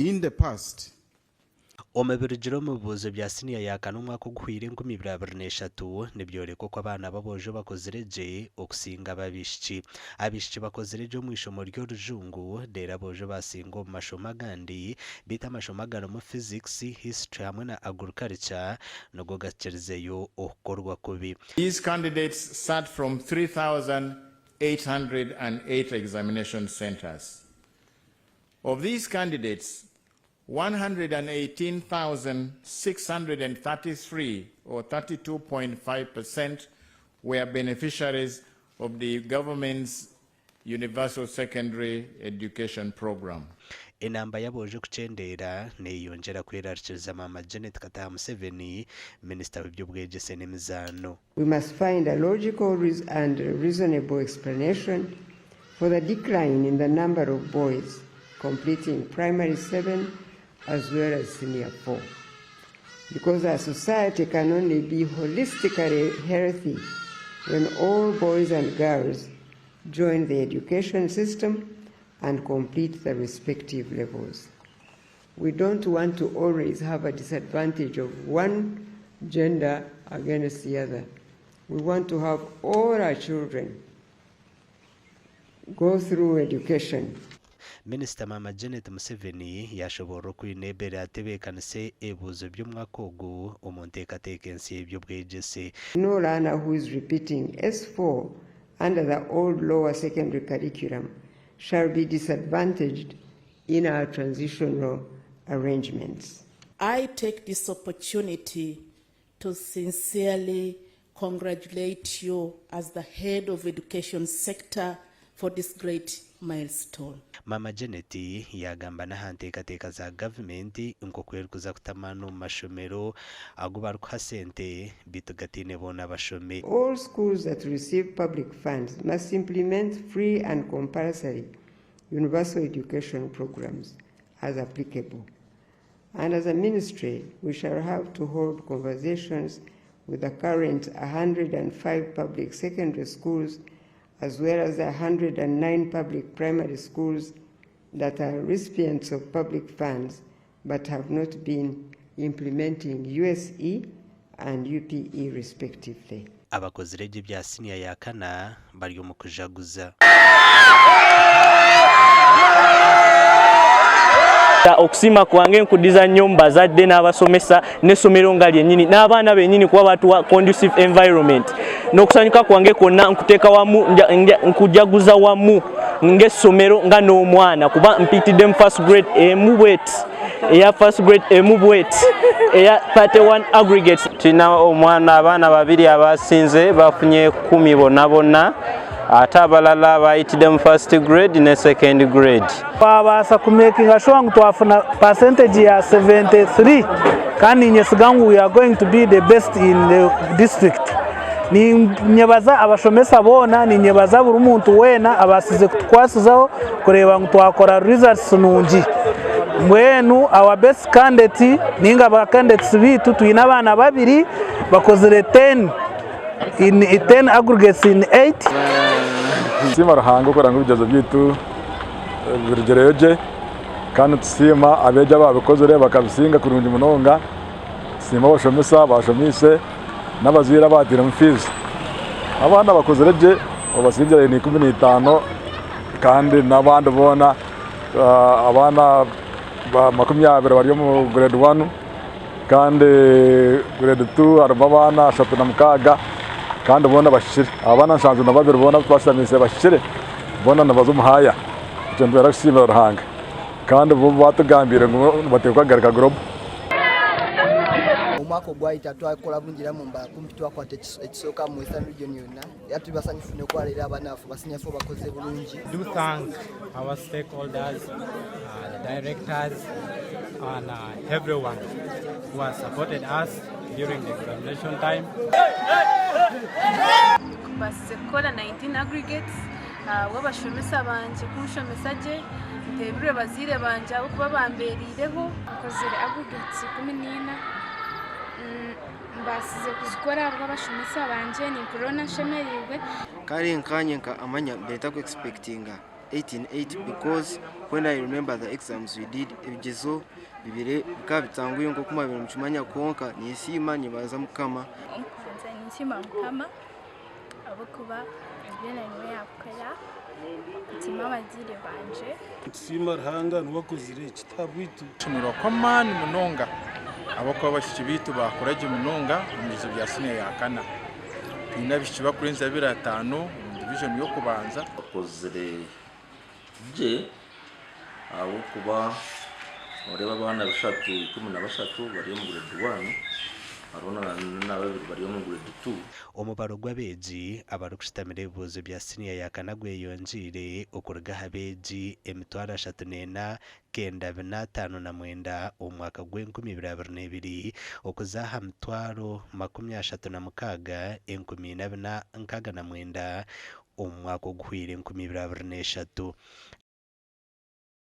In the past, omubirigiro mu bibuuzo bya siniya yakana omwaka oguhwire 2023 nibyoreka ko abaana aboojo bakozire gye okusinga abaishiki bakozire gye omu ishomo ry'orujungu deera aboojo basinga omu mashomo agandi bita amashomo agarimu physics, history hamwe na agriculture nago gakirizeyo okukorwa kubi. These candidates sat from 3,808 examination centers. Of these candidates, 118,633 or 32.5% were beneficiaries of the government's Universal Secondary Education Program. Enamba y'aboojo kucendeera neyongera kwerarikiriza Mama Janet Kataha Museveni, Minisita w'ebyobwegyese n'emizaano. We must find a logical and reasonable explanation for the decline in the number of boys completing primary 7 as well as senior 4. Because our society can only be holistically healthy when all boys and girls join the education system and complete the respective levels. We don't want to always have a disadvantage of one gender against the other. We want to have all our children go through education. Minisita Mama Janet Museveni yashobora okwineebera atebeekanise ebibuuzo by'omwaka ogu omu nteekateeka ensi y'ebyobwegyese. No learner who is repeating S.4 under the old lower secondary curriculum shall be disadvantaged in our transitional arrangements. I take this opportunity to sincerely congratulate you as the head of education sector for this great milestone. Mama Janet yagamba n'aha nteekateeka za gavumenti nk'okwerukuza kutamana omu mashomero agu barikuha sente bitu gatiine boona bashome. All schools that receive public funds must implement free and compulsory universal education programs as applicable. And as a ministry, we shall have to hold conversations with the current 105 public secondary schools as well as the 109 public primary schools that are recipients of public funds but have not been implementing USE and UPE respectively. Abakozire gye bya siniya yakana bari omu kujaguza. Okusima kwange nkudiza nyumba zadde n'abasomesa n'essomero nga lyennyini n'abaana bennyini kuba batuwa conducive environment n'okusanyuka kwange kwonna nkuteeka wamu nkujaguza wamu ng'essomero nga n'omwana kuba mpitidde mu first grade emu bweti eya first grade emu bweti eya 31 aggregates. Tulina omwana abaana babiri abasinze bafunye 10 bonna bonna ate abalala bayitidde mu first grade ne second grade. Babaasa kumakinga sure ngu twafuna percentage ya 73 kandi nyesiga ngu we are going to be the best in the district. Ninyebaza abashomesa boona, ninyebaza buri muntu weena abasize kutukwasizaho kureba ngu twakora results nungi. Mwenu our best candidate ninga ba candidates bitu tuyina abaana babiri bakozire 10 aggregates in 8. Sima ruhango kuranga ibigezo byitu birugereyoje kandi tusima abeja babikozere bakabisinga kurungi munonga sima bashomesa bashomise n'abazira batira mu fees abana bakozere je obasingira ni 15 kandi n'abandi bona abana ba 20 bari mu grade 1 kandi grade 2 araba abana 36 kandi bona bashire abana nsanzwe nababiri bona twasamise bashire bona nabazo muhaya cyo ndwara sima ruhanga kandi bo batugambire ngo batekwagarika group omwako gwaita twakola bungira mu mba kumpitwa kwa ekisoka mu Eastern Region yonna yatubasanyifune kwalira abanafu basinyafu bakoze bulungi. Do thank our stakeholders, the directors and everyone who has supported us during the examination time. Basize kukola 19 aggregates wabashomesa banje kunshomesa je ntebire bazire banje abo kuba bamberireho bakozire aggregates 14 basize kuzikora bwabashomesa banje ni corona shemerirwe kari nkanye nka amanya beta ku expectinga 1880 because when I remember the exams we did, ebigezo bibiri bikaba bitanguye ngo kuma bintu mukimanya konka nisima nibaza mukama nisima mukama abokuba ibyo nawe yakora itima abazire banje sima ruhanga n'ubakozire kitabwitu tumira kwa mani munonga abako abashiki bitu bakoraje munonga mumizo bya senior ya kana ina bishiba kurenza 5 division yo kubanza bakozire je abo kuba ureba abana bashatu 13 bari mu grade 1 arona n'ababiri bari mu grade 2 omubaro gw'abeegi abarukushitamira ebibuuzo bya siniya ya kana gweyongiire okuruga habeegi emitwaro 34,959 omwaka gw'2022 okuza ha mitwaro 36,169 omwaka oguhwire 2023.